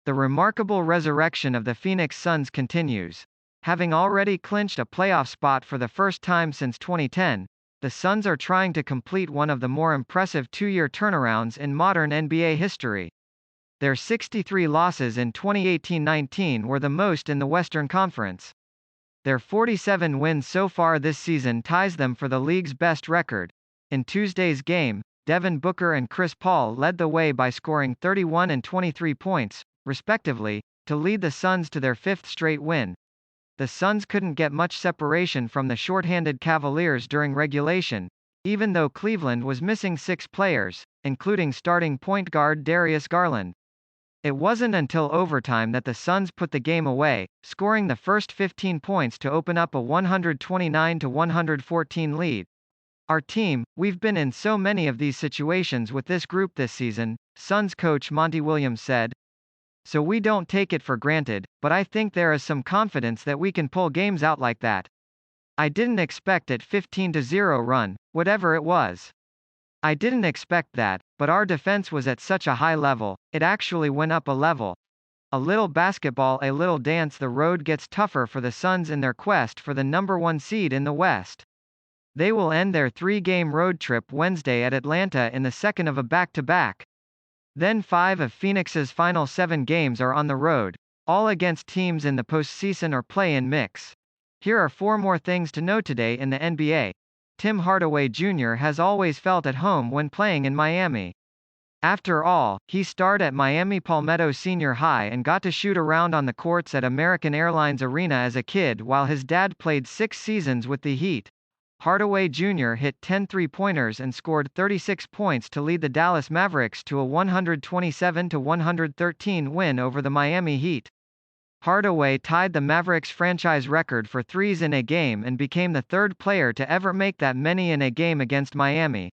The remarkable resurrection of the Phoenix Suns continues. Having already clinched a playoff spot for the first time since 2010, the Suns are trying to complete one of the more impressive two-year turnarounds in modern NBA history. Their 63 losses in 2018-19 were the most in the Western Conference. Their 47 wins so far this season ties them for the league's best record. In Tuesday's game, Devin Booker and Chris Paul led the way by scoring 31 and 23 points, respectively, to lead the Suns to their fifth straight win. The Suns couldn't get much separation from the shorthanded Cavaliers during regulation, even though Cleveland was missing 6 players, including starting point guard Darius Garland. It wasn't until overtime that the Suns put the game away, scoring the first 15 points to open up a 129-114 lead. "Our team, we've been in so many of these situations with this group this season," Suns coach Monty Williams said. "So we don't take it for granted, but I think there is some confidence that we can pull games out like that. I didn't expect it 15-0 run, whatever it was. I didn't expect that, but our defense was at such a high level, it actually went up a level. A little basketball, a little dance. The road gets tougher for the Suns in their quest for the number 1 seed in the West. They will end their 3-game road trip Wednesday at Atlanta in the second of a back-to-back. Then 5 of Phoenix's final 7 games are on the road, all against teams in the postseason or play-in mix. Here are 4 more things to know today in the NBA. Tim Hardaway Jr. has always felt at home when playing in Miami. After all, he starred at Miami Palmetto Senior High and got to shoot around on the courts at American Airlines Arena as a kid while his dad played 6 seasons with the Heat. Hardaway Jr. hit 10 three-pointers and scored 36 points to lead the Dallas Mavericks to a 127-113 win over the Miami Heat. Hardaway tied the Mavericks' franchise record for threes in a game and became the 3rd player to ever make that many in a game against Miami.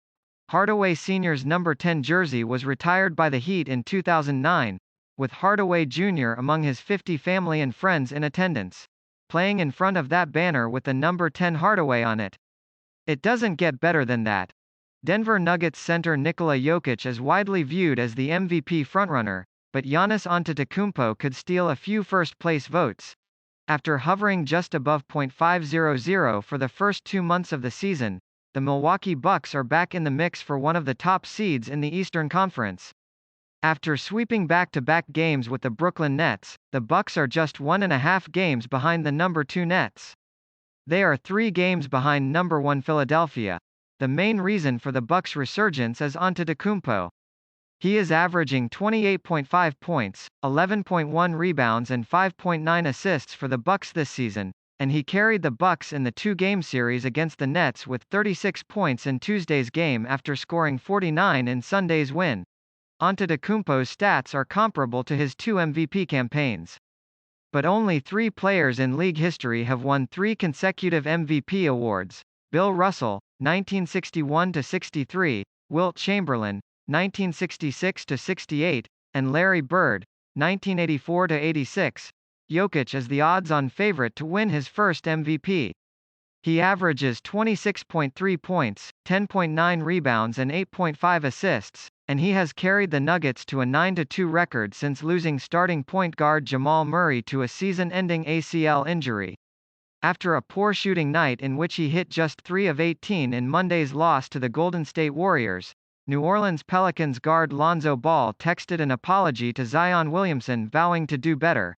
Hardaway Sr.'s number 10 jersey was retired by the Heat in 2009, with Hardaway Jr. among his 50 family and friends in attendance, playing in front of that banner with the number 10 Hardaway on it. It doesn't get better than that. Denver Nuggets center Nikola Jokic is widely viewed as the MVP frontrunner, but Giannis Antetokounmpo could steal a few first-place votes. After hovering just above .500 for the first 2 months of the season, the Milwaukee Bucks are back in the mix for one of the top seeds in the Eastern Conference. After sweeping back-to-back games with the Brooklyn Nets, the Bucks are just 1.5 games behind the number 2 Nets. They are 3 games behind number 1 Philadelphia. The main reason for the Bucks' resurgence is Antetokounmpo. He is averaging 28.5 points, 11.1 rebounds and 5.9 assists for the Bucks this season, and he carried the Bucks in the 2-game series against the Nets with 36 points in Tuesday's game after scoring 49 in Sunday's win. Antetokounmpo's stats are comparable to his 2 MVP campaigns. But only 3 players in league history have won 3 consecutive MVP awards: Bill Russell, 1961-63, Wilt Chamberlain, 1966-68, and Larry Bird, 1984-86. Jokic is the odds-on favorite to win his first MVP. He averages 26.3 points, 10.9 rebounds and 8.5 assists, and he has carried the Nuggets to a 9-2 record since losing starting point guard Jamal Murray to a season-ending ACL injury. After a poor shooting night in which he hit just 3 of 18 in Monday's loss to the Golden State Warriors, New Orleans Pelicans guard Lonzo Ball texted an apology to Zion Williamson, vowing to do better.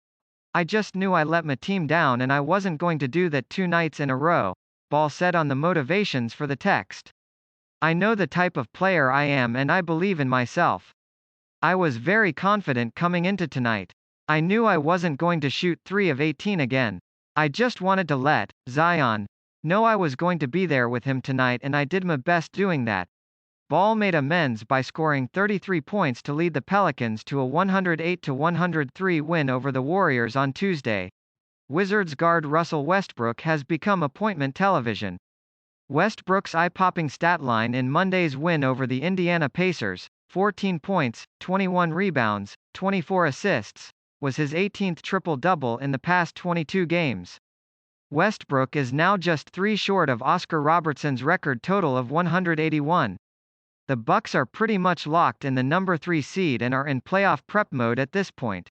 "I just knew I let my team down and I wasn't going to do that 2 nights in a row," Ball said on the motivations for the text. "I know the type of player I am and I believe in myself. I was very confident coming into tonight. I knew I wasn't going to shoot 3 of 18 again. I just wanted to let Zion know I was going to be there with him tonight and I did my best doing that." Ball made amends by scoring 33 points to lead the Pelicans to a 108-103 win over the Warriors on Tuesday. Wizards guard Russell Westbrook has become appointment television. Westbrook's eye-popping stat line in Monday's win over the Indiana Pacers, 14 points, 21 rebounds, 24 assists, was his 18th triple-double in the past 22 games. Westbrook is now just 3 short of Oscar Robertson's record total of 181. The Bucks are pretty much locked in the number 3 seed and are in playoff prep mode at this point.